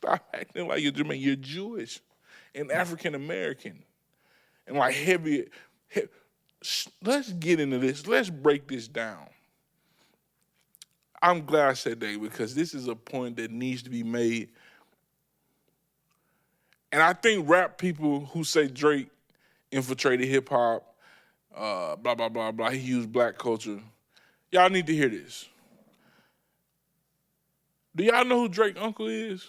Stop acting like you're Jamaican. You're Jewish and African American. And like heavy. Let's get into this. Let's break this down. I'm glad I said that because this is a point that needs to be made. And I think rap people who say Drake infiltrated hip hop, blah, blah, blah, blah, he used black culture. Y'all need to hear this. Do y'all know who Drake's uncle is?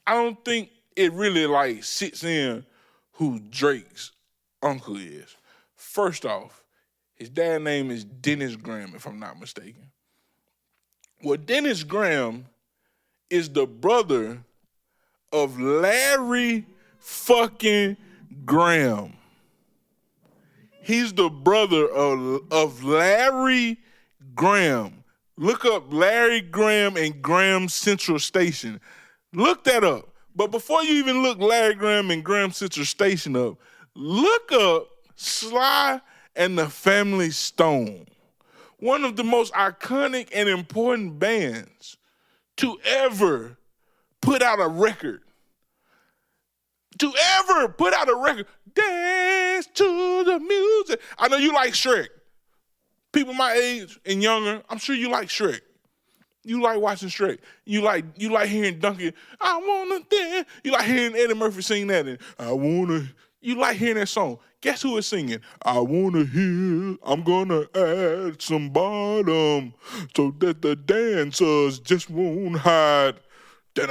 I don't think it really like sits in who Drake's uncle is. First off, his dad's name is Dennis Graham, if I'm not mistaken. Well, Dennis Graham is the brother of Larry fucking Graham. He's the brother of Larry Graham. Look up Larry Graham and Graham Central Station. Look that up. But before you even look Larry Graham and Graham Central Station up, look up Sly and the Family Stone. One of the most iconic and important bands to ever put out a record. Dance to the music. I know you like Shrek. People my age and younger, I'm sure you like Shrek. You like watching Shrek. You like hearing Duncan, I wanna dance. You like hearing Eddie Murphy sing that and you like hearing that song. Guess who is singing? I wanna hear, I'm gonna add some bottom so that the dancers just won't hide. Guess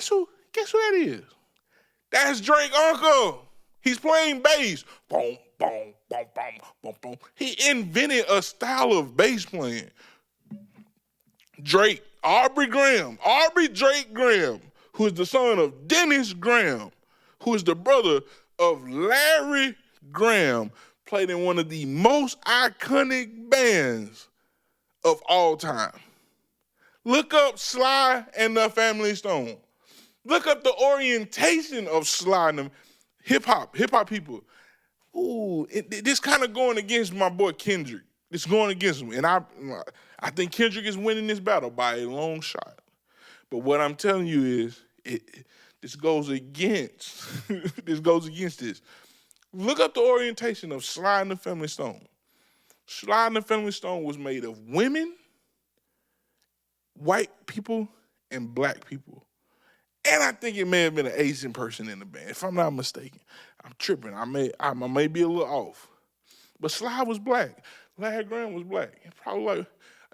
who that is? That's Drake Uncle. He's playing bass. Boom, boom, boom, boom, boom, boom. He invented a style of bass playing. Aubrey Drake Graham, who is the son of Dennis Graham, who is the brother of Larry Graham, played in one of the most iconic bands of all time. Look up Sly and the Family Stone. Look up the orientation of Sly and them hip-hop people. Ooh, this kind of going against my boy Kendrick. It's going against him. And I think Kendrick is winning this battle by a long shot. But what I'm telling you is, this goes against this. Look up the orientation of Sly and the Family Stone. Sly and the Family Stone was made of women, white people, and black people. And I think it may have been an Asian person in the band, if I'm not mistaken. I'm tripping. I may be a little off. But Sly was black. Larry Graham was black. It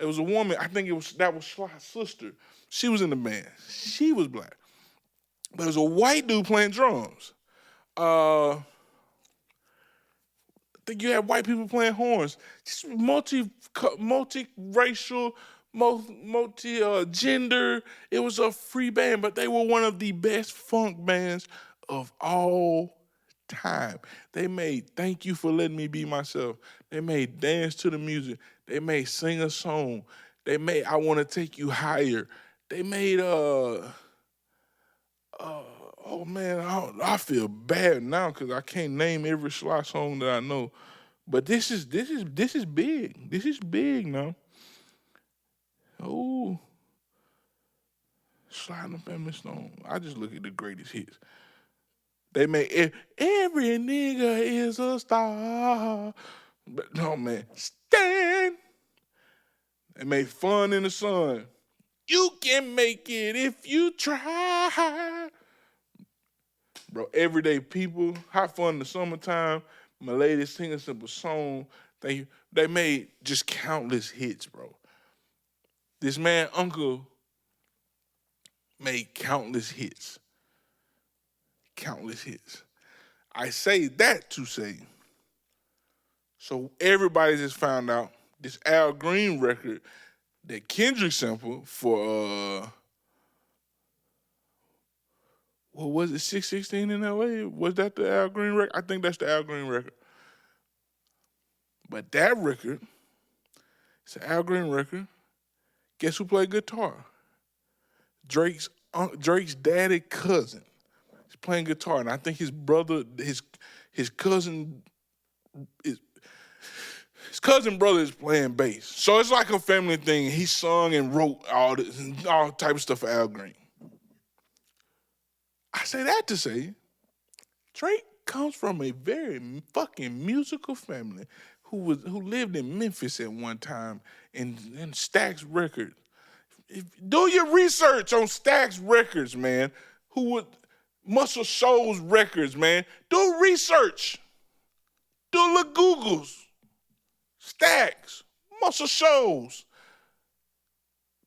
was a woman. I think that was Sly's sister. She was in the band. She was black. But it was a white dude playing drums. I think you had white people playing horns. Just multi-racial, multi-gender. It was a free band, but they were one of the best funk bands of all time. They made Thank You for Letting Me Be Myself. They made Dance to the Music. They made Sing a Song. They made I Want to Take You Higher. They made oh man, I feel bad now because I can't name every Sly song that I know. But this is big. This is big now. Oh, Sly and the Family Stone. I just look at the greatest hits. They made every nigga is a star. But no man, stand. They made Fun in the Sun. You can make it if you try. Bro, Everyday People, Have Fun in the Summertime, My Lady Sing a Simple Song. They made just countless hits, bro. This man, Uncle, made countless hits. Countless hits. I say that to say, so everybody just found out this Al Green record that Kendrick sampled for, what was it, 616 in LA? Was that the Al Green record? I think that's the Al Green record. But that record, it's an Al Green record. Guess who played guitar? Drake's daddy cousin. He's playing guitar, and I think his brother, his cousin is. His cousin brother is playing bass. So it's like a family thing. He sung and wrote all type of stuff for Al Green. I say that to say, Drake comes from a very fucking musical family who lived in Memphis at one time in Stax Records. Do your research on Stax Records, man. Muscle Shoals Records, man. Do research. Do little Googles. Stax, Muscle Shoals,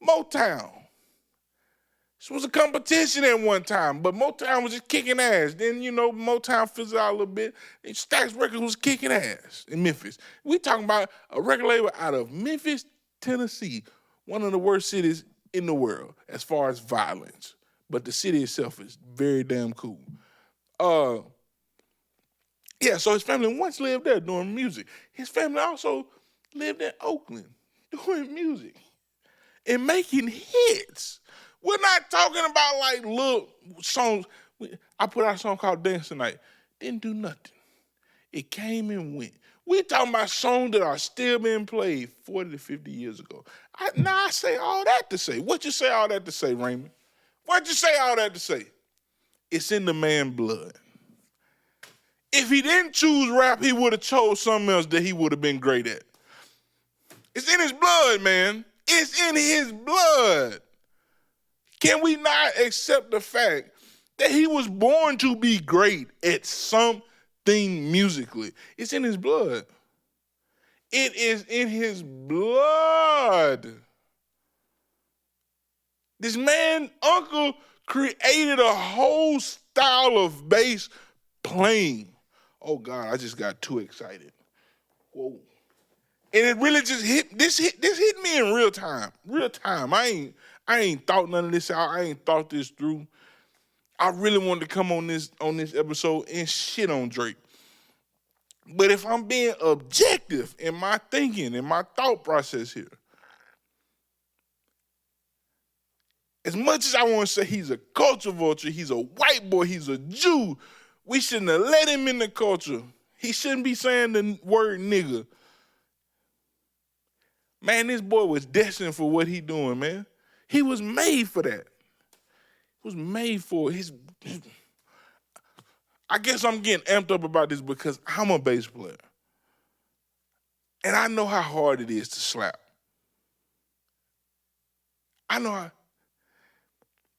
Motown. This was a competition at one time, but Motown was just kicking ass. Then, Motown fizzled out a little bit, and Stax Records was kicking ass in Memphis. We talking about a record label out of Memphis, Tennessee, one of the worst cities in the world as far as violence. But the city itself is very damn cool. So his family once lived there doing music. His family also lived in Oakland doing music and making hits. We're not talking about like little songs. I put out a song called Dance Tonight. Didn't do nothing. It came and went. We're talking about songs that are still being played 40 to 50 years ago. I say all that to say. What you say all that to say, Raymond? What you say all that to say? It's in the man's blood. If he didn't choose rap, he would have chose something else that he would have been great at. It's in his blood, man. It's in his blood. Can we not accept the fact that he was born to be great at something musically? It's in his blood. It is in his blood. This man, uncle, created a whole style of bass playing. Oh God, I just got too excited. Whoa. And it really just hit me in real time. Real time. I ain't thought none of this out. I ain't thought this through. I really wanted to come on this episode and shit on Drake. But if I'm being objective in my thinking, in my thought process here, as much as I want to say he's a culture vulture, he's a white boy, he's a Jew, we shouldn't have let him in the culture. He shouldn't be saying the word nigga. Man, this boy was destined for what he doing, man. He was made for that. He was made for his. I guess I'm getting amped up about this because I'm a bass player. And I know how hard it is to slap. I know how.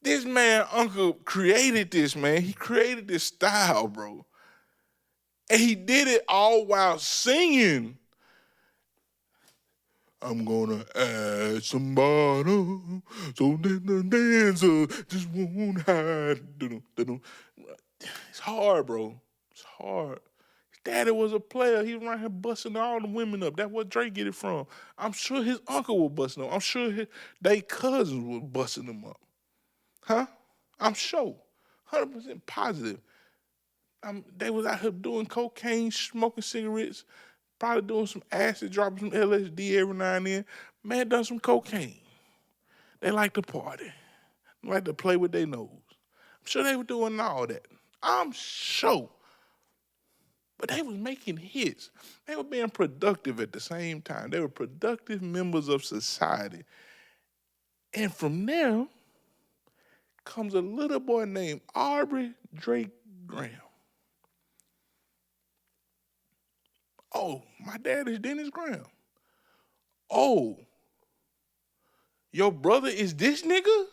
This man, uncle, created this, man. He created this style, bro. And he did it all while singing. I'm gonna add some bottom so that the dancer just won't hide. It's hard, bro. It's hard. His daddy was a player. He was around here busting all the women up. That's what Drake get it from. I'm sure his uncle was busting them. I'm sure they cousins were busting them up. Huh? I'm sure. 100% positive. They was out here doing cocaine, smoking cigarettes, probably doing some acid, dropping some LSD every now and then. Man done some cocaine. They like to party. They like to play with their nose. I'm sure they were doing all that. I'm sure. But they was making hits. They were being productive at the same time. They were productive members of society. And from there comes a little boy named Aubrey Drake Graham. Oh, my dad is Dennis Graham. Oh, your brother is this nigga?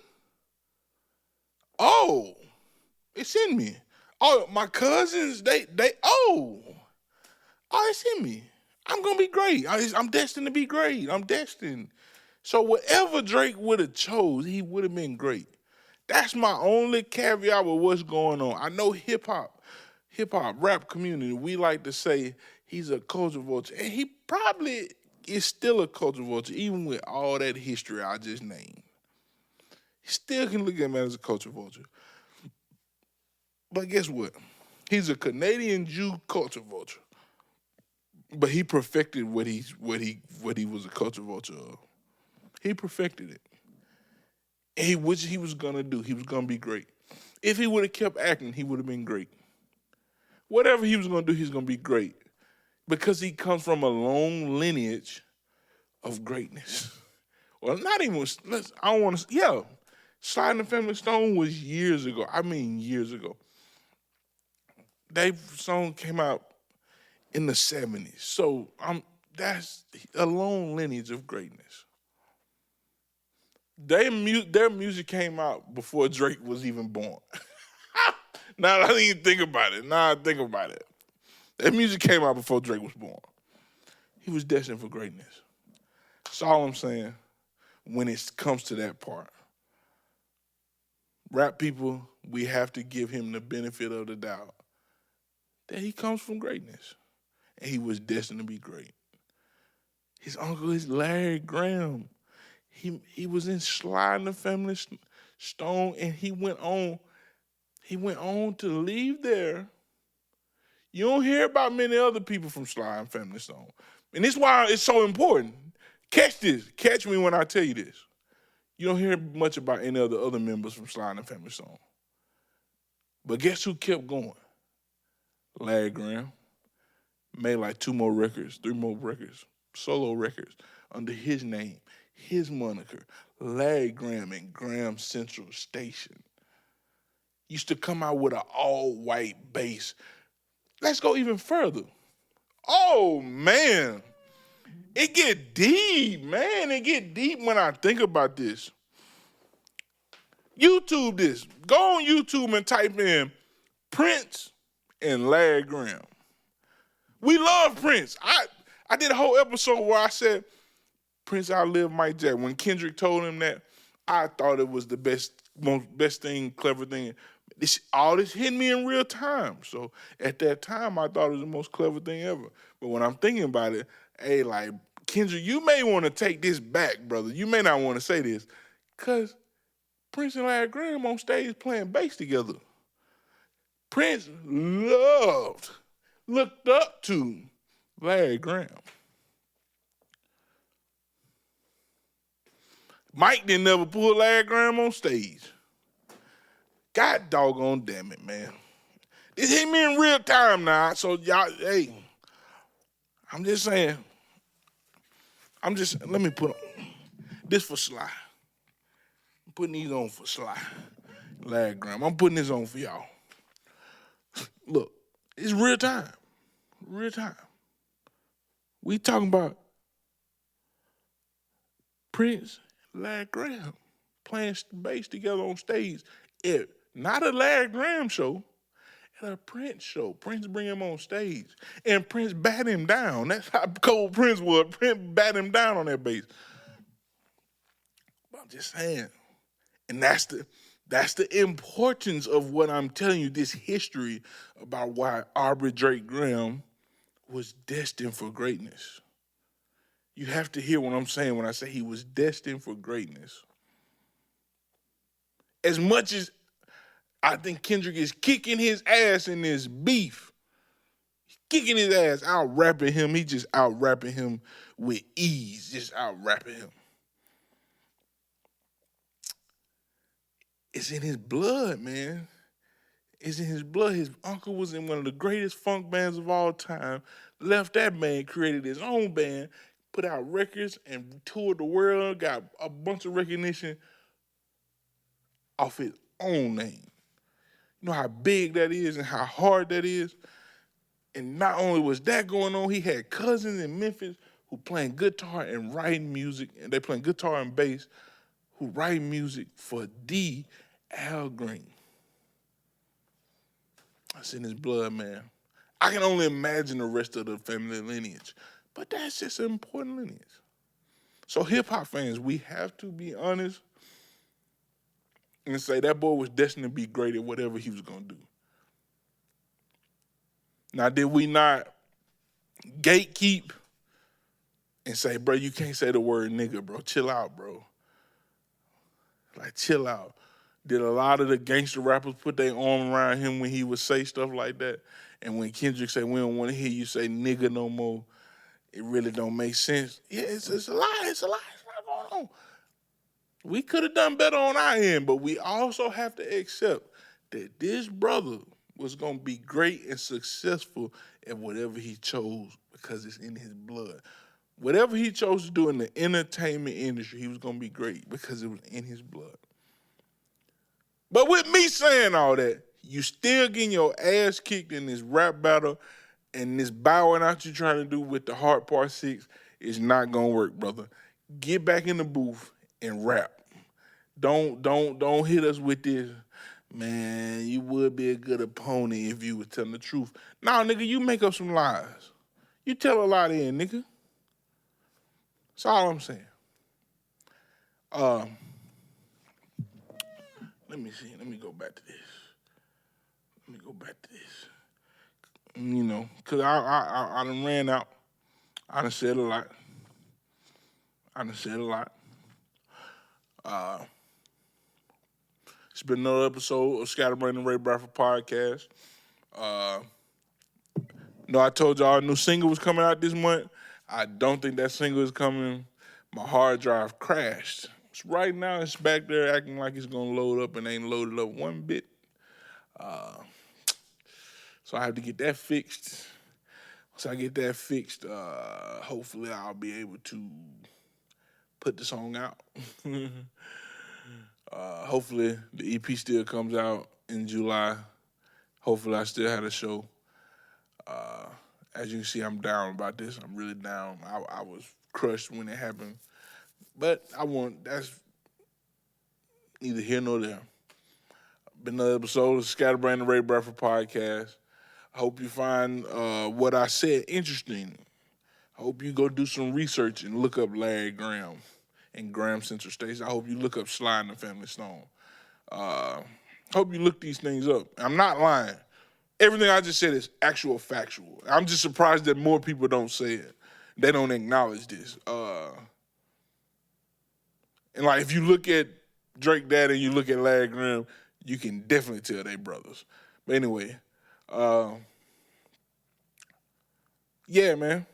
Oh, it's in me. Oh, my cousins, it's in me. I'm going to be great. I'm destined to be great. I'm destined. So whatever Drake would have chose, he would have been great. That's my only caveat with what's going on. I know hip-hop, rap community, we like to say he's a culture vulture. And he probably is still a culture vulture, even with all that history I just named. He still can look at him as a culture vulture. But guess what? He's a Canadian Jew culture vulture. But he perfected what he was a culture vulture of. He perfected it. And what he was gonna do, he was gonna be great. If he would have kept acting, he would have been great. Whatever he was gonna do, he's gonna be great. Because he comes from a long lineage of greatness. Well, not even, I don't want to, yeah. Sliding the Family Stone was years ago. I mean, years ago. That song came out in the 70s. So that's a long lineage of greatness. Their music came out before Drake was even born. Now I didn't even think about it. Now I think about it. That music came out before Drake was born. He was destined for greatness. That's all I'm saying when it comes to that part. Rap people, we have to give him the benefit of the doubt that he comes from greatness. And he was destined to be great. His uncle is Larry Graham. He was in Sliding the Family Stone, and he went on to leave there. You don't hear about many other people from Sliding Family Stone. And this is why it's so important. Catch this. Catch me when I tell you this. You don't hear much about any of the other members from Sliding the Family Stone. But guess who kept going? Larry Graham. Made like 2 more records, 3 more records, solo records under his name, his moniker, Larry Graham and Graham Central Station. Used to come out with an all-white bass. Let's go even further. Oh, man. It get deep, man. It get deep when I think about this. YouTube this. Go on YouTube and type in Prince and Larry Graham. We love Prince. I did a whole episode where I said Prince outlived Mike Jackson. When Kendrick told him that, I thought it was the best thing, clever thing. All this hit me in real time. So at that time, I thought it was the most clever thing ever. But when I'm thinking about it, hey, like, Kendrick, you may want to take this back, brother. You may not want to say this. Because Prince and Larry Graham on stage playing bass together. Prince looked up to Larry Graham. Mike didn't never pull Larry Graham on stage. God doggone damn it, man. This hit me in real time now. So y'all, hey, I'm just saying. Let me put this for Sly. I'm putting these on for Sly. Larry Graham. I'm putting this on for y'all. Look, it's real time. Real time. We talking about Prince, Larry Graham playing bass together on stage at not a Larry Graham show, at a Prince show. Prince bring him on stage, and Prince bat him down. That's how cold Prince was. Prince bat him down on that bass. But I'm just saying, and that's the importance of what I'm telling you. This history about why Aubrey Drake Graham was destined for greatness. You have to hear what I'm saying when I say he was destined for greatness. As much as I think Kendrick is kicking his ass in this beef, he's kicking his ass, out-rapping him. He just out-rapping him with ease, just out-rapping him. It's in his blood, man. It's in his blood. His uncle was in one of the greatest funk bands of all time, left that band, created his own band, put out records and toured the world, got a bunch of recognition off his own name. You know how big that is and how hard that is? And not only was that going on, he had cousins in Memphis who playing guitar and writing music, and they playing guitar and bass, who write music for D. Al Green. That's in his blood, man. I can only imagine the rest of the family lineage, but that's just an important lineage. So hip-hop fans, we have to be honest and say that boy was destined to be great at whatever he was going to do. Now, did we not gatekeep and say, bro, you can't say the word nigga, bro. Chill out, bro. Like, chill out. Did a lot of the gangster rappers put their arm around him when he would say stuff like that? And when Kendrick said, we don't want to hear you say nigga no more, it really don't make sense. Yeah, it's a lie. It's a lie. It's not going on. We could have done better on our end, but we also have to accept that this brother was gonna be great and successful at whatever he chose because it's in his blood. Whatever he chose to do in the entertainment industry, he was gonna be great because it was in his blood. But with me saying all that, you still getting your ass kicked in this rap battle, and this bowing out you trying to do with the Heart Part 6 is not gonna work, brother. Get back in the booth and rap. Don't hit us with this. Man, you would be a good opponent if you were telling the truth. Nah, nigga, you make up some lies. You tell a lie then, nigga. That's all I'm saying. Let me see. Let me go back to this. You know, because I done ran out. I done said a lot. It's been another episode of Scatterbrain and Ray Bradford podcast. No, I told y'all a new single was coming out this month. I don't think that single is coming. My hard drive crashed. So right now it's back there acting like it's gonna load up and ain't loaded up one bit. So I have to get that fixed. Once I get that fixed, hopefully I'll be able to put the song out. Hopefully the EP still comes out in July. Hopefully I still have a show. As you can see, I'm down about this. I'm really down. I was crushed when it happened. But that's neither here nor there. Been another episode of Scatterbrain and Ray Bradford podcast. I hope you find what I said interesting. I hope you go do some research and look up Larry Graham and Graham Central Station. I hope you look up Sly and the Family Stone. Hope you look these things up. I'm not lying. Everything I just said is actual factual. I'm just surprised that more people don't say it. They don't acknowledge this. And like if you look at Drake Dad and you look at Larry Graham, you can definitely tell they brothers. But anyway, yeah, man.